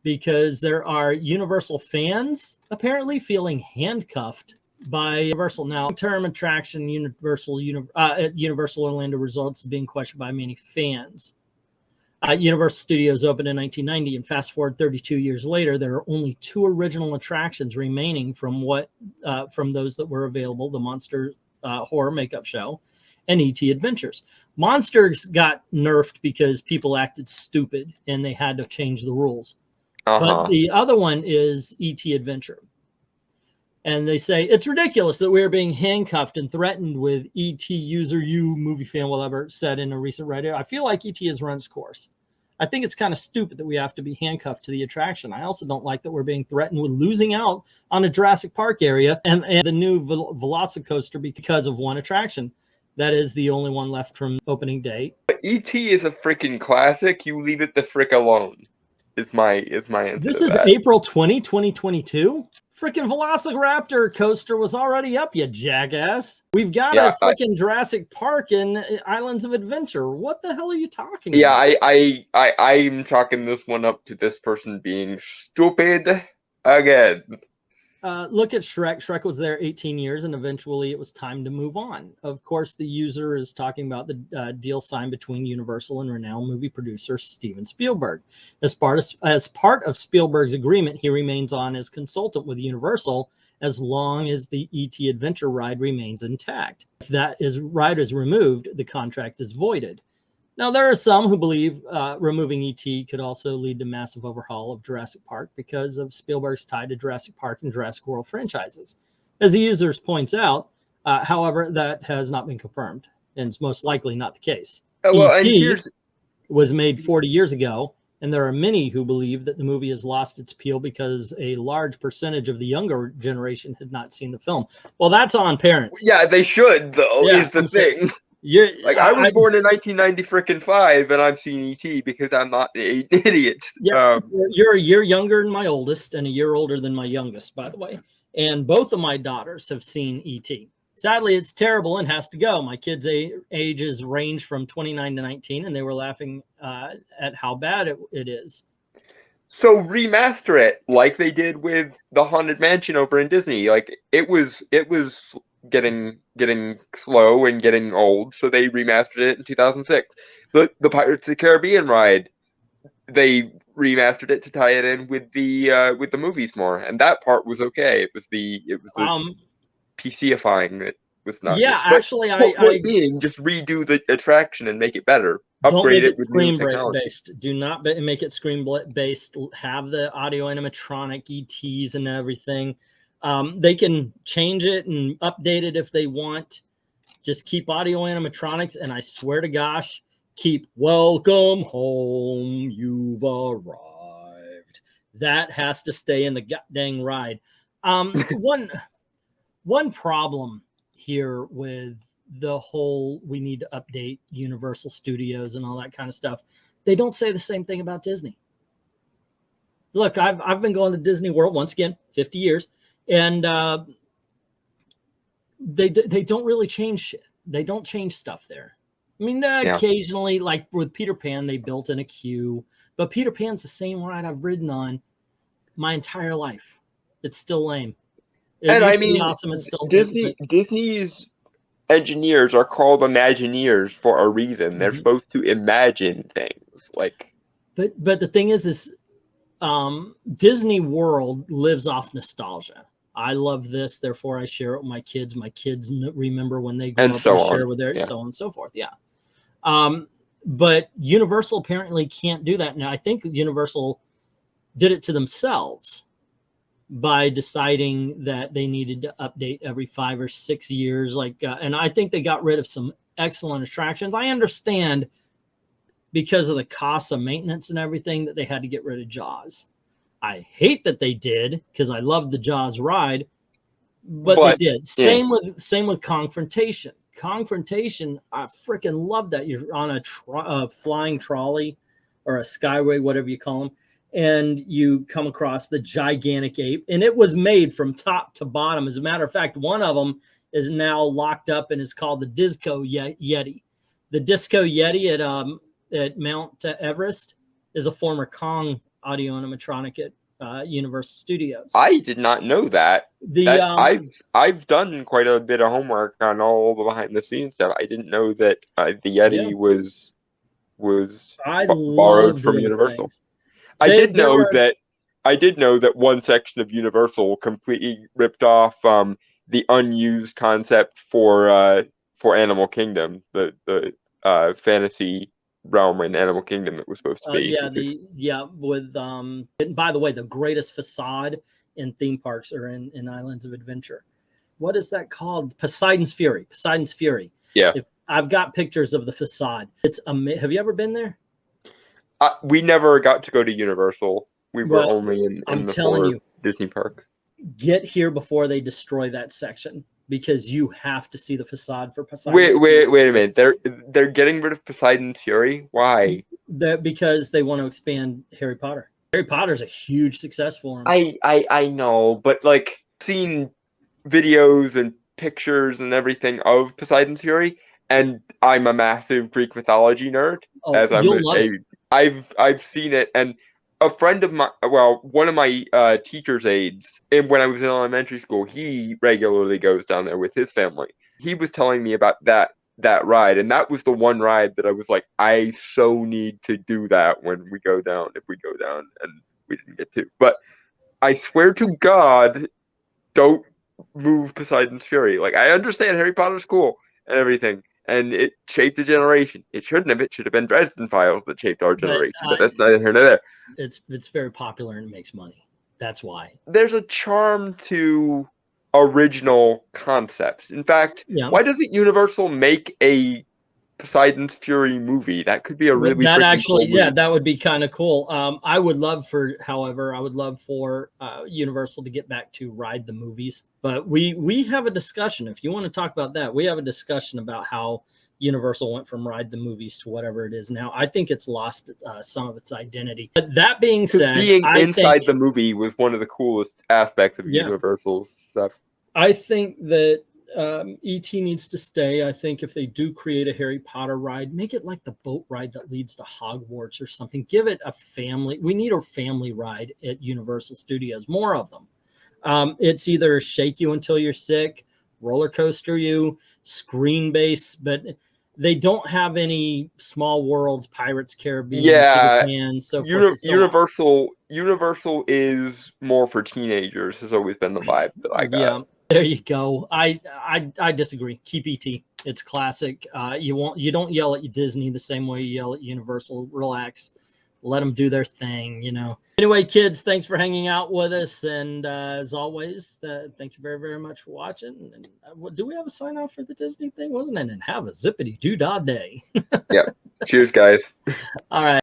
because there are Universal fans apparently feeling handcuffed by Universal. Now, term attraction at Universal Orlando Resorts is being questioned by many fans. Universal Studios opened in 1990, and fast forward 32 years later, there are only 2 original attractions remaining from those that were available: the Monster Horror Makeup Show and E.T. Adventures. Monsters got nerfed because people acted stupid and they had to change the rules. But the other one is E.T. Adventure. And they say it's ridiculous that we're being handcuffed and threatened with E.T. user you movie fan, whatever, said in a recent Reddit. I feel like E.T. has run its course. I think it's kind of stupid that we have to be handcuffed to the attraction. I also don't like that we're being threatened with losing out on a Jurassic Park area and the new Velocicoaster because of one attraction. That is the only one left from opening day. But E.T. is a freaking classic. You leave it the frick alone. Is my answer. This is April 20, 2022. Freaking Velociraptor coaster was already up, you jackass. We've got a freaking Jurassic Park and Islands of Adventure. What the hell are you talking about? I'm chalking this one up to this person being stupid again. Look at Shrek. Shrek was there 18 years, and eventually it was time to move on. Of course, the user is talking about the deal signed between Universal and renowned movie producer Steven Spielberg. As part of Spielberg's agreement, he remains on as consultant with Universal as long as the E.T. Adventure ride remains intact. If that ride is removed, the contract is voided. Now, there are some who believe removing E.T. could also lead to massive overhaul of Jurassic Park because of Spielberg's tie to Jurassic Park and Jurassic World franchises. As the users points out, however, that has not been confirmed, and it's most likely not the case. E.T. was made 40 years ago, and there are many who believe that the movie has lost its appeal because a large percentage of the younger generation had not seen the film. Well, that's on parents. Yeah, they should, though, is the thing. I was born in 1990 and I've seen E.T. because I'm not an idiot. Yeah, you're a year younger than my oldest and a year older than my youngest, by the way. And both of my daughters have seen E.T. Sadly, it's terrible and has to go. My kids' ages range from 29 to 19, and they were laughing at how bad it is. So remaster it like they did with the Haunted Mansion over in Disney. Like it was getting slow and getting old, so they remastered it in 2006. The Pirates of the Caribbean ride, they remastered it to tie it in with the movies more, and that part was okay. It was the PC-ifying that was not. Yeah, good. actually, I being just redo the attraction and make it better. Upgrade it with new technology. Based. Do not make it screen based. Have the audio animatronic ETs and everything. They can change it and update it if they want. Just keep audio animatronics, and I swear to gosh, keep "Welcome home, you've arrived." That has to stay in the dang ride. One problem here with the whole we need to update Universal Studios and all that kind of stuff, they don't say the same thing about Disney. Look, I've been going to Disney World once again, 50 years. And they don't really change shit. They don't change stuff there. I mean, occasionally, like with Peter Pan, they built in a queue. But Peter Pan's the same ride I've ridden on my entire life. It's still lame. And I mean, awesome. It's still Disney's engineers are called Imagineers for a reason. They're supposed to imagine things. But the thing is Disney World lives off nostalgia. I love this, therefore I share it with my kids. My kids remember when they grew up and share with their so on and so forth. Yeah. But Universal apparently can't do that. Now, I think Universal did it to themselves by deciding that they needed to update every 5 or 6 years. And I think they got rid of some excellent attractions. I understand because of the cost of maintenance and everything that they had to get rid of Jaws. I hate that they did because I love the Jaws ride, but they did. Same with Confrontation. Confrontation, I freaking love that. You're on a flying trolley or a skyway, whatever you call them, and you come across the gigantic ape, and it was made from top to bottom. As a matter of fact, one of them is now locked up and is called the Disco Yeti. The Disco Yeti at Mount Everest is a former Kong audio animatronic at Universal Studios. I did not know that. I've done quite a bit of homework on all the behind the scenes stuff. I didn't know that the Yeti was borrowed from Universal. Things. I did know that one section of Universal completely ripped off the unused concept for Animal Kingdom, the fantasy realm in Animal Kingdom that was supposed to be. With and by the way, the greatest facade in theme parks are in Islands of Adventure. What is that called? Poseidon's Fury. Poseidon's Fury. Yeah. If I've got pictures of the facade. It's have you ever been there? We never got to go to Universal. We were only in the four Disney parks. Get here before they destroy that section, because you have to see the facade for Poseidon's Fury. Wait a minute. They're getting rid of Poseidon's Fury? Why? Because they want to expand Harry Potter. Harry Potter's a huge success for them. I know, but like, seen videos and pictures and everything of Poseidon's Fury, and I'm a massive Greek mythology nerd. I've seen it, and a friend of mine, one of my teacher's aides, and when I was in elementary school, he regularly goes down there with his family. He was telling me about that ride, and that was the one ride that I was like, I so need to do that when we go down, if we go down, and we didn't get to. But I swear to God, don't move Poseidon's Fury. Like, I understand Harry Potter's cool and everything, and it shaped a generation. It shouldn't have. It should have been Dresden Files that shaped our generation. But that's neither here nor there. It's very popular and it makes money. That's why. There's a charm to original concepts. In fact, why doesn't Universal make a Poseidon's Fury movie? That could be a really cool movie. That would be kind of cool. I would love for Universal to get back to ride the movies. But we have a discussion. If you want to talk about that, we have a discussion about how Universal went from ride the movies to whatever it is now. I think it's lost some of its identity. But that being said, being inside the movie was one of the coolest aspects of Universal's stuff. I think that E.T. needs to stay. I think if they do create a Harry Potter ride, make it like the boat ride that leads to Hogwarts or something. Give it a family. We need a family ride at Universal Studios. More of them. It's either shake you until you're sick, roller coaster you, screen base, but they don't have any Small Worlds, Pirates Caribbean, so Universal is more for teenagers, has always been the vibe that I got. Yeah, there you go. I disagree. Keep ET. It's classic. You don't yell at Disney the same way you yell at Universal. Relax. Let them do their thing, Anyway, kids, thanks for hanging out with us. And as always, thank you very, very much for watching. And do we have a sign off for the Disney thing? Wasn't it? And have a zippity doo dah day. Yeah. Cheers, guys. All right.